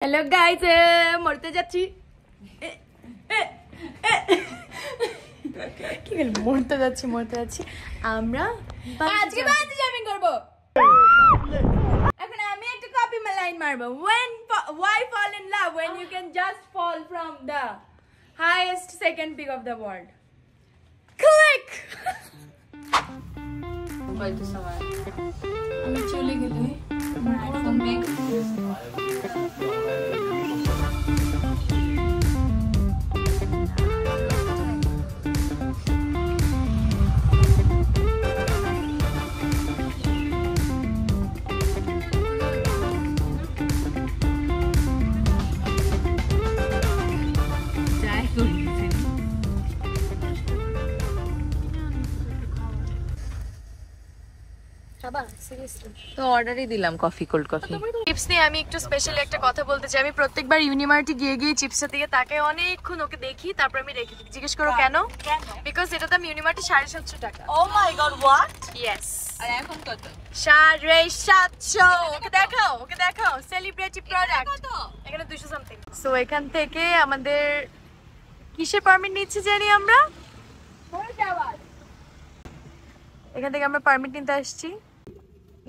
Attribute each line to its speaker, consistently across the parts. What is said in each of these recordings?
Speaker 1: Hello guys, মরতে যাচ্ছি। কি বল, মরতে যাচ্ছি আমরা আজকে বাজি জাম্পিং করব। এখন আমি একটা কপি লাইন মারবো। Why fall in love when you can just fall from the highest second peak of the world? Click.
Speaker 2: বলতে সময়
Speaker 1: আমি চলে গেলে
Speaker 2: আমার আইফোন ব্যাগ তো অর্ডারই দিলাম কফি, কোল্ড কফি।
Speaker 1: চিপস নিয়ে আমি একটু স্পেশালি একটা কথা বলতে চাই। আমি প্রত্যেকবার ইউনিমার্টে গিয়ে চিপসের দিকে তাকে অনেকক্ষণ ওকে দেখি, তারপর আমি রেখে দিই। জিজ্ঞেস করো কেন? বিকজ এটা দাম ইউনিমার্টে 750 টাকা।
Speaker 2: ও মাই গড, হোয়াট?
Speaker 1: ইয়েস।
Speaker 2: আর এখন কত?
Speaker 1: 750। ওকে দেখাও সেলিব্রিটি প্রোডাক্ট। এখানে 200 সামথিং। সো এখান থেকে আমাদের কিসের পারমিট নিচ্ছি জানি আমরা? এখান থেকে আমরা পারমিট নিতে আসছি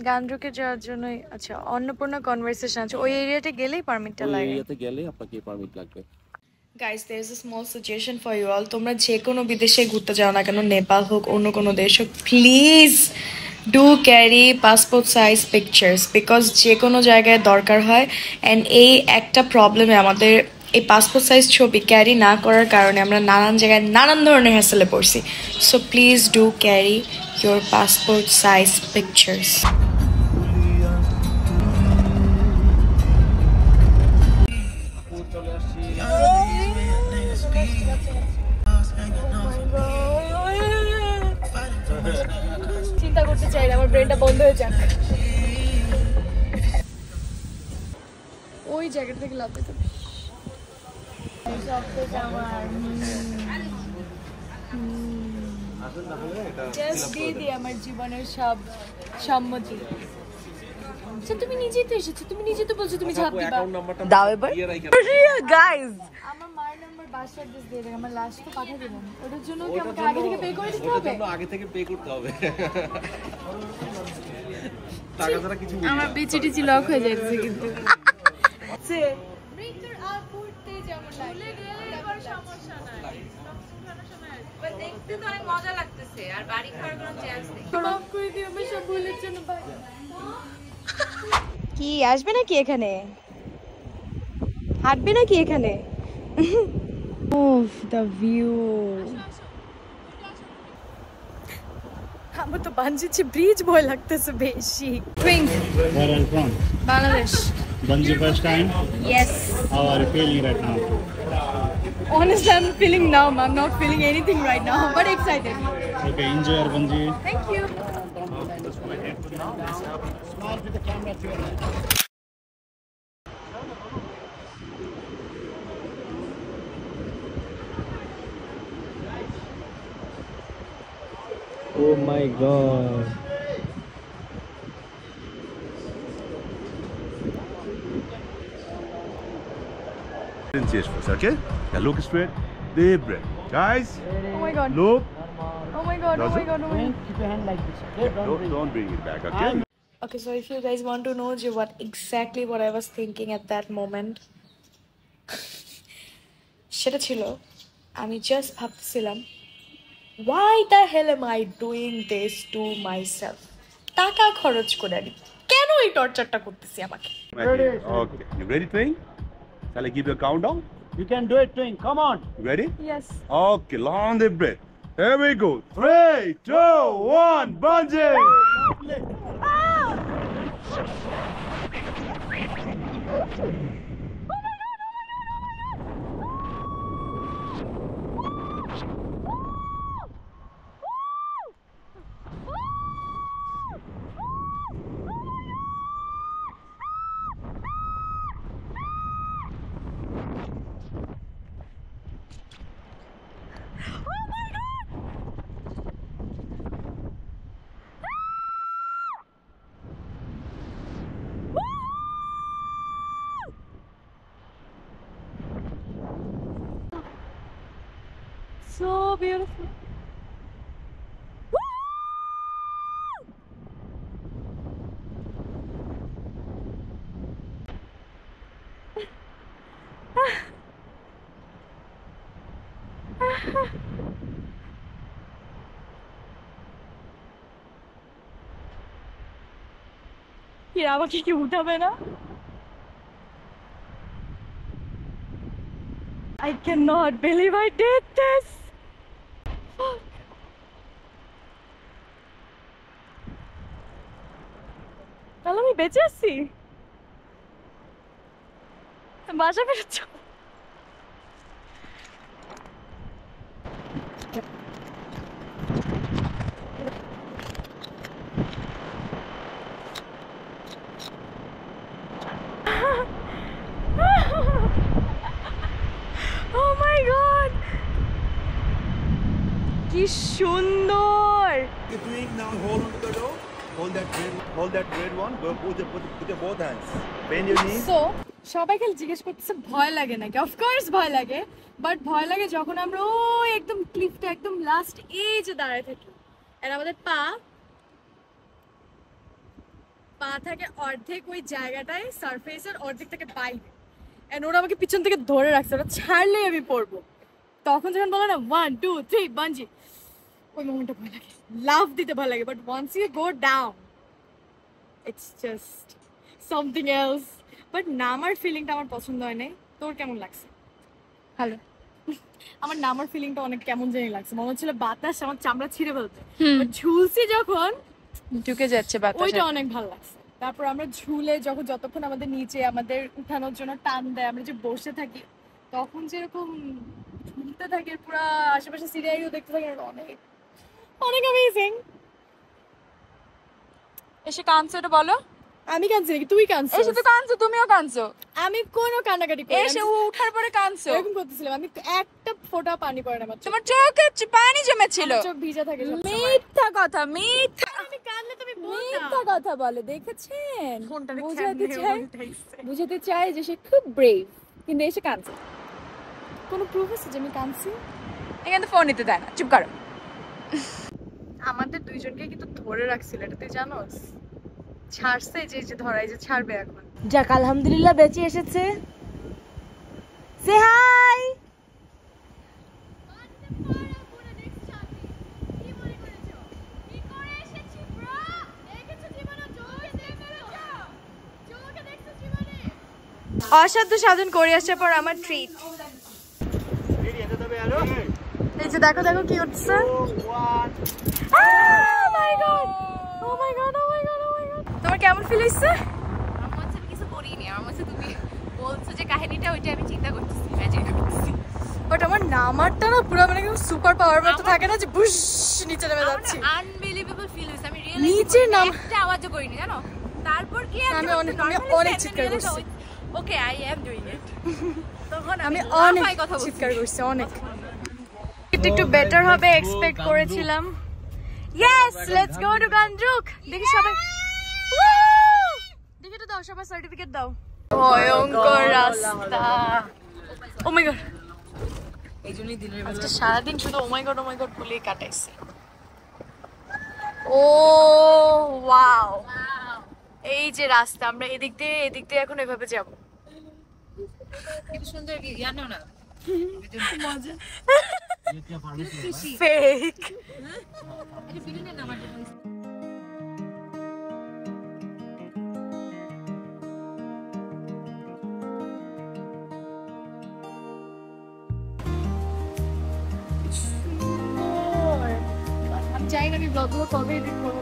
Speaker 1: গান্ড্রুকে যাওয়ার জন্য। আচ্ছা, অন্নপূর্ণা কনভারসেশন আছে, ওই এরিয়াতে গেলেই পারমিটটা লাগে।
Speaker 3: ওই এরিয়াতে গেলে আপনাকে পারমিট লাগবে।
Speaker 1: Guys, there is a small suggestion for you all. তোমরা যে কোনো বিদেশে ঘুরতে যাও না কেন, নেপাল হোক অন্য কোনো দেশ হোক, please do carry passport size pictures, because যে কোনো জায়গায় দরকার হয়। অ্যান্ড এই একটা প্রবলেমে আমাদের এই পাসপোর্ট সাইজ ছবি ক্যারি না করার কারণে আমরা নানান জায়গায় নানান ধরনের হ্যাসেলে পড়ছি। So please do carry your passport size pictures. চিন্তা করতে চাই না, আমার ব্রেনটা বন্ধ হয়ে যাক। ওই জায়গা থেকে লাভ দিতে আমার জীবনের সব সম্মতি। তুমি নিজেই তো এসেছো, তুমি নিজে তো বলছো তুমি ঝাঁপ দিবা।
Speaker 2: দাও এবার। গাইস,
Speaker 1: আমার মার নাম্বার বাস অ্যাড্রেস দিয়ে দেন, আমার লাস্ট তো পাঠিয়ে দেবেন। ওটার জন্য কি আমাকে আগে থেকে পে করে দিতে হবে?
Speaker 3: আগে থেকে পে করতে হবে। টাকা ছাড়া কিছু বুঝি না।
Speaker 1: আমার বিচিটিচি লক হয়ে যাচ্ছে কিন্তু। সে ব্রিকটার আপুরতে যেমন লাগে এবার সমস্যা নাই।
Speaker 2: দেখতে তো অনেক মজা লাগতেছে, আর বাড়ি খাওয়ার কোনো চান্স নেই।
Speaker 1: মাফ করে দিও আমি সব ভুলের জন্য ভাই। কি আসবে নাকি এখানে? হাঁটবে নাকি এখানে? উফ, দ্য ভিউ। আমার তো বানজিছি ব্রিজ ভয় লাগতেছে বেশি। টুইঙ্ক।
Speaker 4: Where are you from?
Speaker 1: Bangladesh.
Speaker 4: Bungee first time?
Speaker 1: Yes.
Speaker 4: How are you feeling right now?
Speaker 1: Honestly, I'm feeling numb. I'm not feeling anything right now, but excited.
Speaker 4: Okay, enjoy your bungee.
Speaker 1: Thank you.
Speaker 4: Smile with the camera to your left.
Speaker 5: Oh my god.
Speaker 6: Chest first, okay? Now look straight. Deep breath. Guys,
Speaker 1: Oh my god.
Speaker 6: look.
Speaker 1: Oh my god. Oh my god. Oh my god.
Speaker 5: Keep your hand like this, okay?
Speaker 6: Don't bring it back, okay?
Speaker 1: Okay, so if you guys want to know what I was thinking at that moment, সেটা ছিল আমি just ভাবছিলাম, why the hell am I doing this to myself? টাকা খরচ করে আমি কেন এই টর্চারটা করতেছি আমাকে?
Speaker 6: Okay. You ready, Twing? Shall I give you a countdown?
Speaker 5: You can do it, Twink. Come on.
Speaker 6: You ready?
Speaker 1: Yes.
Speaker 6: Okay, long deep breath. Here we go. 3, 2, 1, bungee!
Speaker 1: so beautiful. কি আমাকে কি উঠাবে না? I cannot believe I did this. Fuck. তাহলে আমি বেঁচে আছি, বাসা ফেরত যাবো। Oh my god! কি সুন্দর!
Speaker 6: You're doing now, hold on to the door. Hold that red one. Go put your both hands. Bend your knees.
Speaker 1: So, সবাই খালি জিজ্ঞেস করতেছে ভয় লাগে নাকি? অফ কোর্স ভয় লাগে, বাট ভয় লাগে যখন আমরা ওই একদম ক্লিফটা একদম লাস্ট এজে দাঁড়ায় থাকি আর আমাদের পা থাকে অর্ধেক ওই জায়গাটায় সারফেসের অর্ধেক থেকে বাইরে, এন্ড ওরা আমাকে পিছন থেকে ধরে রাখছে, ওরা ছাড়লেই আমি পড়বো। তখন যখন বলো না 1 2 3 বাঞ্জি, ওই মোমেন্টটা ভয় লাগে, লাভ দিতে ভয় লাগে, but once you go down it's just something else. But নামার ফিলিংটা আমার পছন্দ হয় নাই। তোর কেমন লাগছে? ভালো। আমার নামার ফিলিংটা অনেক কেমন জানি লাগছে, মনে হচ্ছিল বাতাস আমার চামড়া ছিঁড়ে ফেলছে। ঝুলছি যখন
Speaker 2: ঢুকে যাচ্ছে বাতাস,
Speaker 1: ওইটা অনেক ভালো লাগছে। তারপর আমরা ঝুলে যতক্ষণ আমাদের নিচে আমাদের উঠানোর জন্য টান দেয়, আমরা যে বসে থাকি তখন যেরকম ঝুলতে থাকে, পুরো আশেপাশে সিনারিও দেখতে থাকি, অনেক অনেক অ্যামেজিং।
Speaker 2: এসে কাঁদছো এটা বলো?
Speaker 1: আমি কাঁদছি নাকি? তুই কাঁদছিস?
Speaker 2: এসে তো কাঁদছো, তুমিও কাঁদছো।
Speaker 1: আমি কোনো কান্নাকাটি করি?
Speaker 2: এসে উঠার পরে কাঁদছো?
Speaker 1: এরকম করতেছিলাম, আমি একটা ফোঁটা পানি পড়ে না আমার চোখে।
Speaker 2: তোমার চোখে পানি জমেছিল?
Speaker 1: চোখ ভিজা থাকে সবসময়।
Speaker 2: মিথ্যা কথা, মিথ্যা
Speaker 1: আমি কাঁদলে তুমি
Speaker 2: মিথ্যা কথা বলে, দেখেছেন?
Speaker 1: ফোনটা
Speaker 2: বুঝাতে চাই যে সে খুব ব্রেভ, কিন্তু এসে কাঁদছে।
Speaker 1: কোনো প্রুফ আছে যে আমি কাঁদছি?
Speaker 2: এখানে ফোন নিতে দেয় না, চুপ করো।
Speaker 1: আমাদের দুইজনকে কিন্তু ধরে রাখছিল, এটা তুই জানোস? ছাড়ছে যে ধরাই যে ছাড়বে এখন।
Speaker 2: যাক আলহামদুলিল্লাহ বেঁচে এসেছে। সে হাই।
Speaker 1: অসাধ্য সাধন করে আসার পর আমার ট্রিট। এই যে দেখো দেখো কি হচ্ছে। তোমার কেমন ফিল হচ্ছে?
Speaker 2: আমার মনে হচ্ছে কিছু করিনি, আমার মনে হচ্ছে তুমি বলছো যে কাহিনীটা, ওইটা আমি চিন্তা করতেছি, ইমাজিন করতেছি।
Speaker 1: বাট আমার নামারটা না পুরো মানে সুপার পাওয়ার মতো থাকে না, যে বুশ নিচে নেমে যাচ্ছি।
Speaker 2: আনবিলিভেবল ফিল হচ্ছে, আমি রিয়েলাইজ
Speaker 1: নিচে নাম
Speaker 2: একটা আওয়াজও করিনি জানো। তারপর কি
Speaker 1: আমি অনেক চিৎকার করছি।
Speaker 2: Okay I am doing it. তখন
Speaker 1: আমি
Speaker 2: অনেক
Speaker 1: অনেক
Speaker 2: কথা
Speaker 1: চিৎকার করছি, অনেক। একটু বেটার হবে এক্সপেক্ট করেছিলাম। Yes, let's go to Gangtok. দেখি সবাই, দেখি তো দাও, সবাই সার্টিফিকেট দাও। ভয়ঙ্কর রাস্তা। ও মাই গড,
Speaker 2: এইজন্যই দিনের বেলা
Speaker 1: আজকে সারাদিন শুধু ও মাই গড বলেই কাটাইছি। ও ওয়াও, এই যে রাস্তা, আমরা এদিক দিয়ে এখন এভাবে যাব।
Speaker 2: কিন্তু সুন্দর জানো না
Speaker 1: মজা। ফেক।
Speaker 2: এটা বিলিনের নাম আছে।
Speaker 1: আমি জানি না আমি ব্লগগুলো কবে এডিট করবো,